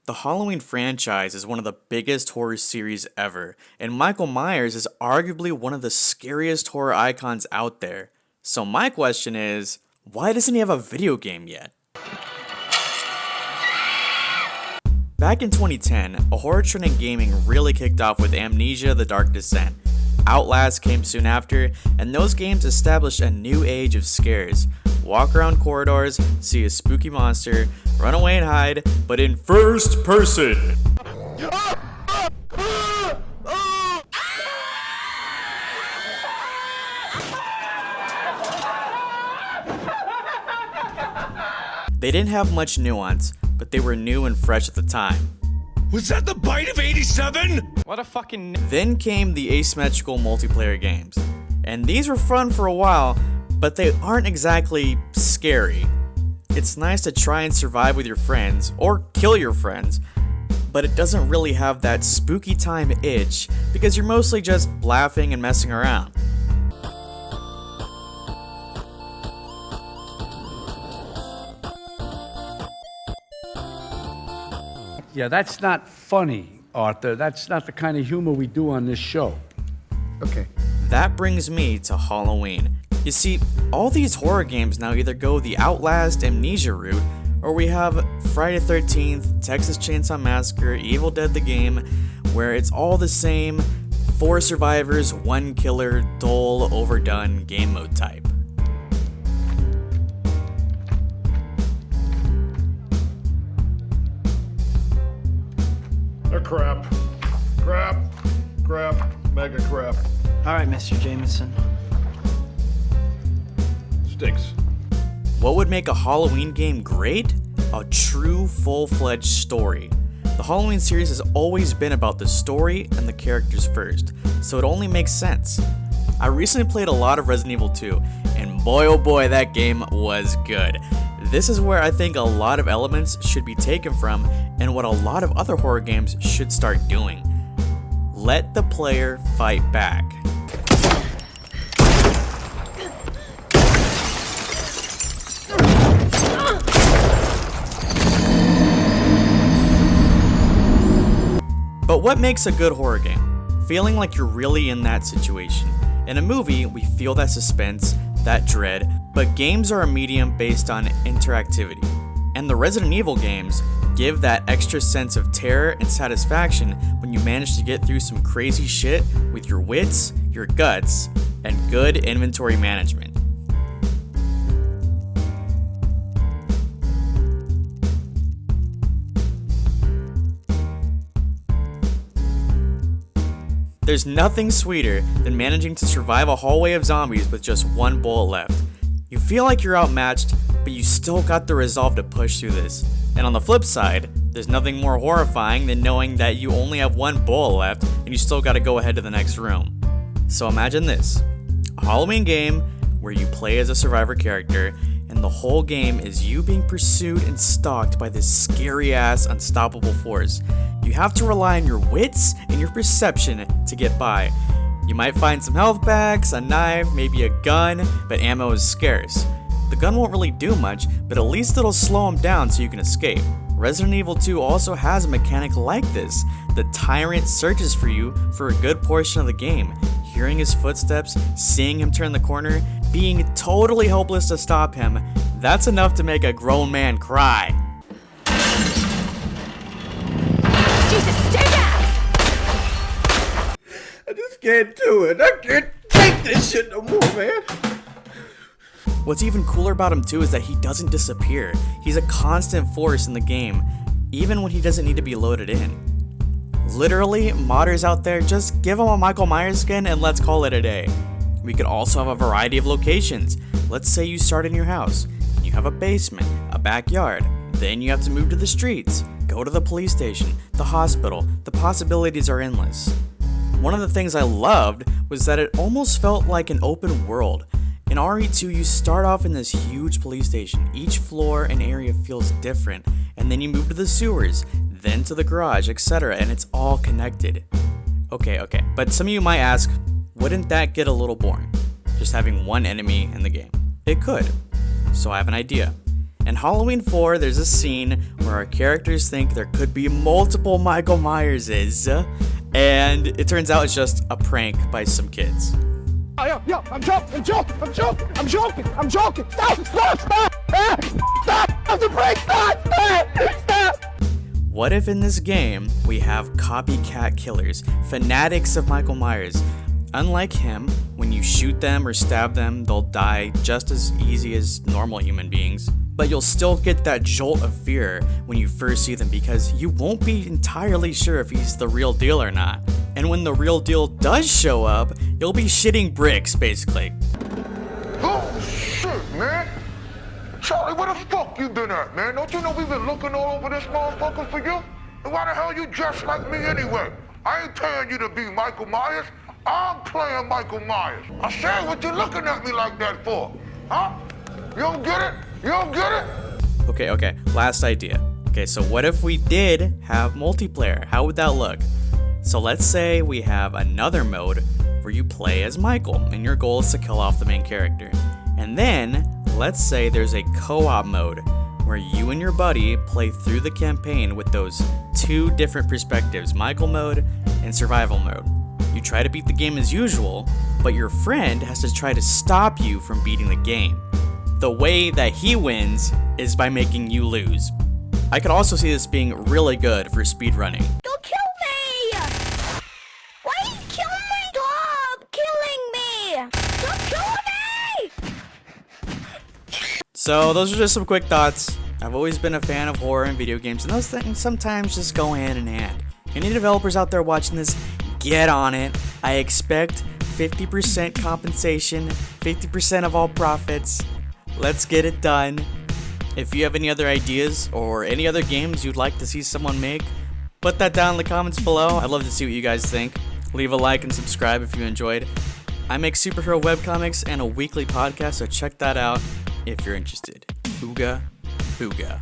The Halloween franchise is one of the biggest horror series ever, and Michael Myers is arguably one of the scariest horror icons out there. So my question is, why doesn't he have a video game yet? Back in 2010, a horror trend in gaming really kicked off with Amnesia: The Dark Descent. Outlast came soon after, and those games established a new age of scares. Walk around corridors, see a spooky monster, run away and hide, but in first person. They didn't have much nuance, but they were new and fresh at the time. Was that the bite of 87? What a fucking... Then came the asymmetrical multiplayer games, and these were fun for a while, but they aren't exactly scary. It's nice to try and survive with your friends, or kill your friends, but it doesn't really have that spooky time itch, because you're mostly just laughing and messing around. Yeah, that's not funny, Arthur. That's not the kind of humor we do on this show. Okay. That brings me to Halloween. You see, all these horror games now either go the Outlast, Amnesia route, or we have Friday the 13th, Texas Chainsaw Massacre, Evil Dead the game, where it's all the same 4 survivors, 1 killer, dull, overdone game mode type. Crap. Mega crap. All right, Mr. Jameson. Stinks. What would make a Halloween game great? A true, full-fledged story. The Halloween series has always been about the story and the characters first, so it only makes sense. I recently played a lot of Resident Evil 2, and boy oh boy, that game was good. This is where I think a lot of elements should be taken from, and what a lot of other horror games should start doing. Let the player fight back. But what makes a good horror game? Feeling like you're really in that situation. In a movie, we feel that suspense, that dread, but games are a medium based on interactivity. And the Resident Evil games give that extra sense of terror and satisfaction when you manage to get through some crazy shit with your wits, your guts, and good inventory management. There's nothing sweeter than managing to survive a hallway of zombies with just 1 bullet left. You feel like you're outmatched, but you still got the resolve to push through this. And on the flip side, there's nothing more horrifying than knowing that you only have 1 bullet left and you still gotta go ahead to the next room. So imagine this, a Halloween game where you play as a survivor character and the whole game is you being pursued and stalked by this scary ass unstoppable force. You have to rely on your wits and your perception to get by. You might find some health packs, a knife, maybe a gun, but ammo is scarce. The gun won't really do much, but at least it'll slow him down so you can escape. Resident Evil 2 also has a mechanic like this. The tyrant searches for you for a good portion of the game, hearing his footsteps, seeing him turn the corner, being totally helpless to stop him. That's enough to make a grown man cry. Jesus, stay back! I just can't do it. I can't take this shit no more, man. What's even cooler about him too is that he doesn't disappear. He's a constant force in the game, even when he doesn't need to be loaded in. Literally, modders out there, just give him a Michael Myers skin and let's call it a day. We could also have a variety of locations. Let's say you start in your house. You have a basement, a backyard, then you have to move to the streets, go to the police station, the hospital. The possibilities are endless. One of the things I loved was that it almost felt like an open world. In RE2, you start off in this huge police station. Each floor and area feels different, and then you move to the sewers, then to the garage, etc., and it's all connected. Okay, but some of you might ask, wouldn't that get a little boring? Just having one enemy in the game? It could. So I have an idea. In Halloween 4, there's a scene where our characters think there could be multiple Michael Myerses, and it turns out it's just a prank by some kids. I'm joking. Stop the break. Stop. What if in this game we have copycat killers, fanatics of Michael Myers? Unlike him, when you shoot them or stab them, they'll die just as easy as normal human beings. But you'll still get that jolt of fear when you first see them because you won't be entirely sure if he's the real deal or not. And when the real deal does show up, you'll be shitting bricks, basically. Oh, shit, man. Charlie, where the fuck you been at, man? Don't you know we've been looking all over this motherfucker for you? And why the hell you dressed like me anyway? I ain't paying you to be Michael Myers. I'm playing Michael Myers. I said, what you looking at me like that for? Huh? You don't get it? You don't get it? Okay, last idea. Okay, so what if we did have multiplayer? How would that look? So let's say we have another mode where you play as Michael and your goal is to kill off the main character. And then, let's say there's a co-op mode where you and your buddy play through the campaign with those two different perspectives, Michael mode and survival mode. You try to beat the game as usual, but your friend has to try to stop you from beating the game. The way that he wins is by making you lose. I could also see this being really good for speedrunning. Don't kill me! Why are you killing me? Stop killing me! Stop killing me! So those are just some quick thoughts. I've always been a fan of horror and video games, and those things sometimes just go hand in hand. Any developers out there watching this, get on it. I expect 50% compensation, 50% of all profits. Let's get it done. If you have any other ideas or any other games you'd like to see someone make, put that down in the comments below. I'd love to see what you guys think. Leave a like and subscribe if you enjoyed. I make superhero webcomics and a weekly podcast, so check that out if you're interested. Ooga booga.